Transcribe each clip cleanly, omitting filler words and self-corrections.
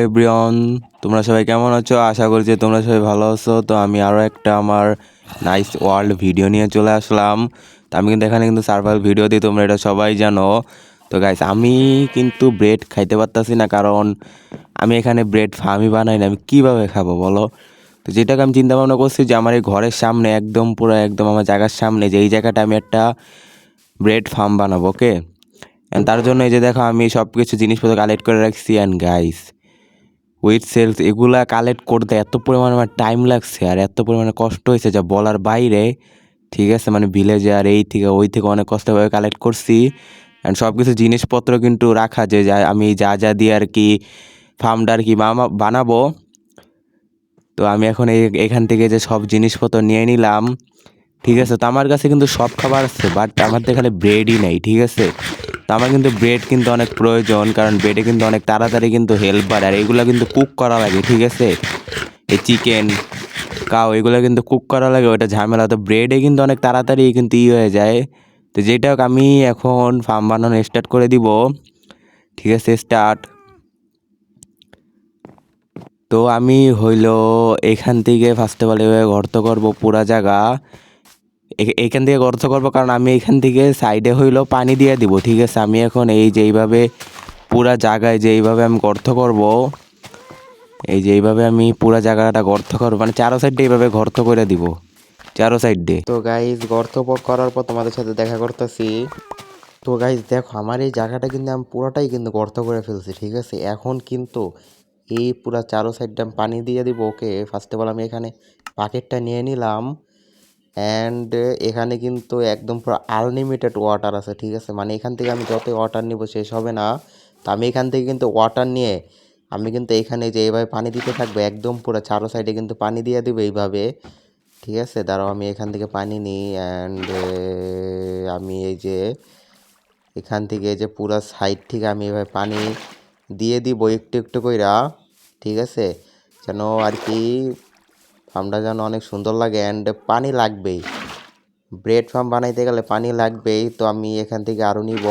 Everyone, তোমরা সবাই কেমন আছো? আশা করি যে তোমরা সবাই ভালো আছো। তো আমি আরও একটা আমার নাইস ওয়ার্ল্ড ভিডিও নিয়ে চলে আসলাম। তো আমি কিন্তু এখানে কিন্তু সার্ভাইভাল ভিডিও দিই, তোমরা এটা সবাই জানো। তো গাইস, আমি কিন্তু ব্রেড খাইতে পারতাছি না, কারণ আমি এখানে ব্রেড ফার্মই বানাই না। আমি কীভাবে খাবো বলো? তো যেটাকে আমি চিন্তা ভাবনা করছি যে আমার এই ঘরের সামনে একদম পুরো একদম আমার জায়গার সামনে যে এই জায়গাটা আমি একটা ব্রেড ফার্ম বানাবো, ওকে। তার জন্য এই যে দেখো আমি সব কিছু জিনিসপত্র কালেক্ট করে রাখছি। অ্যান্ড গাইস, উইথ সেলস এগুলা কালেক্ট করতে এত পরিমাণে আমার টাইম লাগছে আর এত পরিমাণে কষ্ট হয়েছে যা বলার বাইরে, ঠিক আছে। মানে ভিলেজে আর এই থেকে ওই থেকে অনেক কষ্টভাবে কালেক্ট করছি। অ্যান্ড সব কিছু জিনিসপত্র কিন্তু রাখা, যে যা আমি যা যা দিয়ে আর কি ফার্মটা আর কি বানাবো। তো আমি এখন এখান থেকে যে সব জিনিসপত্র নিয়ে নিলাম, ঠিক আছে। তো আমার কাছে কিন্তু সব খাবার আছে, বাট আমার তো এখানে ব্রেডই নেই, ঠিক আছে। তো আমার কিন্তু ব্রেড কিন্তু অনেক প্রয়োজন, কারণ ব্রেডে কিন্তু অনেক তাড়াতাড়ি কিন্তু হেল্প বাড়ে, আর এগুলো কিন্তু কুক করা লাগে, ঠিক আছে। এই চিকেন কাউ এগুলো কিন্তু কুক করা লাগে, ওটা ঝামেলা। তো ব্রেডে কিন্তু অনেক তাড়াতাড়ি কিন্তু হয়ে যায়। তো যেটা হোক, আমি এখন ফার্ম বানানো স্টার্ট করে দিব, ঠিক আছে। স্টার্ট। তো আমি হইল এখান থেকে ফার্স্ট অফ অল এভাবে গর্ত করবো পুরা জায়গা। এইখান থেকে গর্ত করবো, কারণ আমি এখান থেকে সাইডে হইলো পানি দিয়ে দিব, ঠিক আছে। আমি এখন এই যে এইভাবে পুরা জায়গায় যে এইভাবে আমি গর্ত করব, এই যে এইভাবে আমি পুরা জায়গাটা গর্ত করবো, মানে চারো সাইডে এইভাবে গর্ত করে দিব, চারো সাইড দিয়ে। তো গাইজ, গর্ত করার পর তোমাদের সাথে দেখা করতেছি। তো গাইজ দেখো, আমার এই জায়গাটা কিন্তু আমি পুরোটাই কিন্তু গর্ত করে ফেলছি, ঠিক আছে। এখন কিন্তু এই পুরা চারো সাইডটা আমি পানি দিয়ে দিব, ওকে। ফার্স্ট অফ অল আমি এখানে বাকেটটা নিয়ে নিলাম। অ্যান্ড এখানে কিন্তু একদম পুরো আনলিমিটেড ওয়াটার আছে, ঠিক আছে। মানে এখান থেকে আমি যতই ওয়াটার নিব শেষ হবে না। তো আমি এখান থেকে কিন্তু ওয়াটার নিয়ে আমি কিন্তু এখানে যে এইভাবে পানি দিতে থাকবো, একদম পুরো চারো সাইডে কিন্তু পানি দিয়ে দিব এইভাবে, ঠিক আছে। দাঁড়াও, আমি এখান থেকে পানি নিই। অ্যান্ড আমি এই যে এখান থেকে যে পুরো সাইড থেকে আমি এভাবে পানি দিয়ে দিব একটু একটু কইরা, ঠিক আছে, যেন আর কি ফার্মটা যেন অনেক সুন্দর লাগে। অ্যান্ড পানি লাগবেই, ব্রেড ফার্ম বানাইতে গেলে পানি লাগবেই। তো আমি এখান থেকে আরও নিব,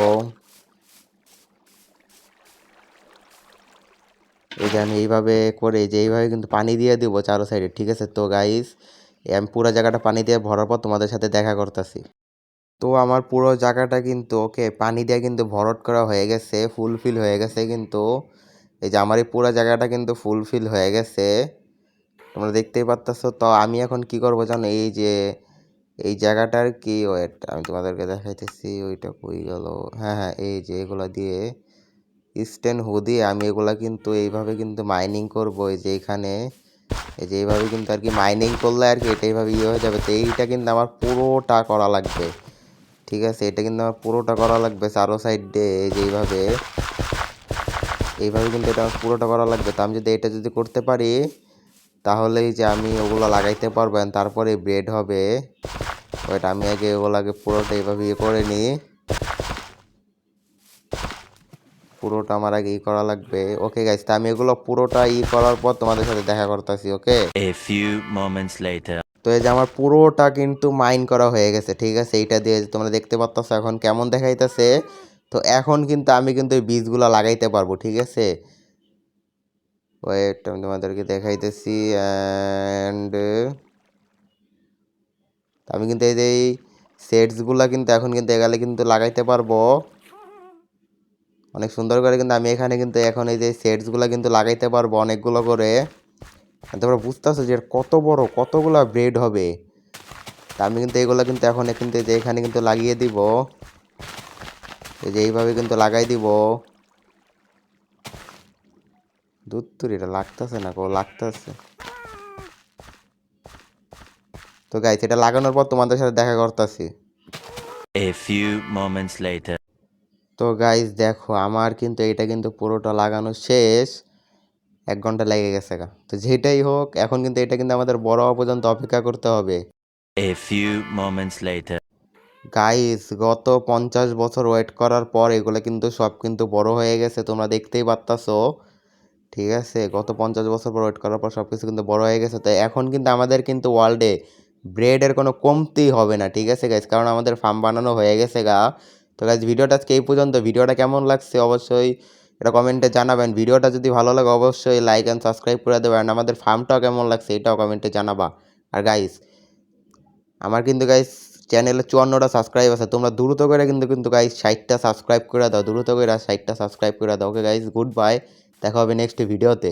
এই যে আমি এইভাবে করে যে এইভাবে কিন্তু পানি দিয়ে দিব চারো সাইডে, ঠিক আছে। তো গাইস, আমি পুরো জায়গাটা পানি দিয়ে ভরার পর তোমাদের সাথে দেখা করতেছি। তো আমার পুরো জায়গাটা কিন্তু ওকে পানি দিয়ে কিন্তু ভরট করা হয়ে গেছে, ফুলফিল হয়ে গেছে কিন্তু। এই যে আমার এই পুরো জায়গাটা কিন্তু ফুলফিল হয়ে গেছে, তোমরা দেখতেই পারতেছো। তো আমি এখন কি করবো জানো, এই যে এই জায়গাটার কি ওয়েট আমি তোমাদেরকে দেখাইতেছি, ওইটা কই গেল। হ্যাঁ হ্যাঁ, এই যে এগুলা দিয়ে স্টেন হু দিয়ে আমি এগুলা কিন্তু এইভাবে কিন্তু মাইনিং করবো। এই যে এখানে এই যে এইভাবে কিন্তু আর কি মাইনিং করলে আর কি এটা এইভাবে ইয়ে হয়ে যাবে। তো এইটা কিন্তু আমার পুরোটা করা লাগবে, ঠিক আছে। এটা কিন্তু আমার পুরোটা করা লাগবে চারো সাইড দিয়ে, এই যে এইভাবে এইভাবে কিন্তু এটা আমার পুরোটা করা লাগবে। তো আমি যদি এটা যদি করতে পারি, তাহলেই যে আমি ওগুলো লাগাইতে পারবেন, তারপরে ব্রেড হবে। ওইটা আমি আগে ওগুলোকে পুরোটা এইভাবে ইয়ে করে নিই, পুরোটা আমার আগে ই করা লাগবে, ওকে গাইস। তা আমি এগুলো পুরোটা ই করার পর তোমাদের সাথে দেখা করতেছি, ওকে। A few moments later. তো এই যে আমার পুরোটা কিন্তু মাইন করা হয়ে গেছে, ঠিক আছে। এইটা দিয়ে তোমরা দেখতে পাচ্ছ এখন কেমন দেখাইতেছে। তো এখন কিন্তু আমি কিন্তু এই বীজগুলো লাগাইতে পারবো, ঠিক আছে। ওয়েট, আমি তোমাদেরকে দেখাইতেছি। অ্যান্ড আমি কিন্তু এই যে এই সেটসগুলো কিন্তু এখন কিন্তু এগালে কিন্তু লাগাইতে পারবো অনেক সুন্দর করে। কিন্তু আমি এখানে কিন্তু এখন এই যে সেটসগুলো কিন্তু লাগাইতে পারবো অনেকগুলো করে। তোমরা বুঝতেছো যে কত বড় কতগুলো ব্রেড হবে। তা আমি কিন্তু এগুলো কিন্তু এখন কিন্তু যে এখানে কিন্তু লাগিয়ে দিব, এই যে এইভাবে কিন্তু লাগাই দিব। দুধ তুর এটা লাগতেছে না, কো লাগতেছে। তো গাইস, এটা লাগানোর পর তোমাদের সাথে দেখা করতেছি। A few moments later. তো গাইস দেখো, আমার কিন্তু এটা কিন্তু পুরোটা লাগানো শেষ, 1 ঘন্টা লেগে গেছে গা। তো যেটাই হোক, এখন কিন্তু এটা কিন্তু আমাদের বড় হওয়া পর্যন্ত অপেক্ষা করতে হবে। A few moments later. Guys, গত 50 বছর ওয়েট করার পর এগুলো কিন্তু সব কিন্তু বড় হয়ে গেছে, তোমরা দেখতেই পারতাছো, ঠিক আছে। গত 50 বছর পর ওয়েট করার পর সব কিছু কিন্তু বড় হয়ে গেছে। তো এখন কিন্তু আমাদের কিন্তু ওয়ার্ল্ডে ব্রেডের কোনো কমতি হবে না, ঠিক আছে গাইস, কারণ আমাদের ফার্ম বানানো হয়ে গেছে গা। তো গাইস, ভিডিওটা আজকে এই পর্যন্ত। ভিডিওটা কেমন লাগছে অবশ্যই এটা কমেন্টে জানাবেন। ভিডিওটা যদি ভালো লাগে অবশ্যই লাইক অ্যান্ড সাবস্ক্রাইব করে দেবেন। আমাদের ফার্মটাও কেমন লাগছে এটাও কমেন্টে জানাবা। আর গাইস আমার কিন্তু গাইস চ্যানেলে 54টা সাবস্ক্রাইব আছে, তোমরা দ্রুত করে কিন্তু গাইস 60টা সাবস্ক্রাইব করে দাও, দ্রুত করে 60টা সাবস্ক্রাইব করে দাও। ওকে গাইস, গুড বাই, দেখা হবে নেক্সট ভিডিওতে।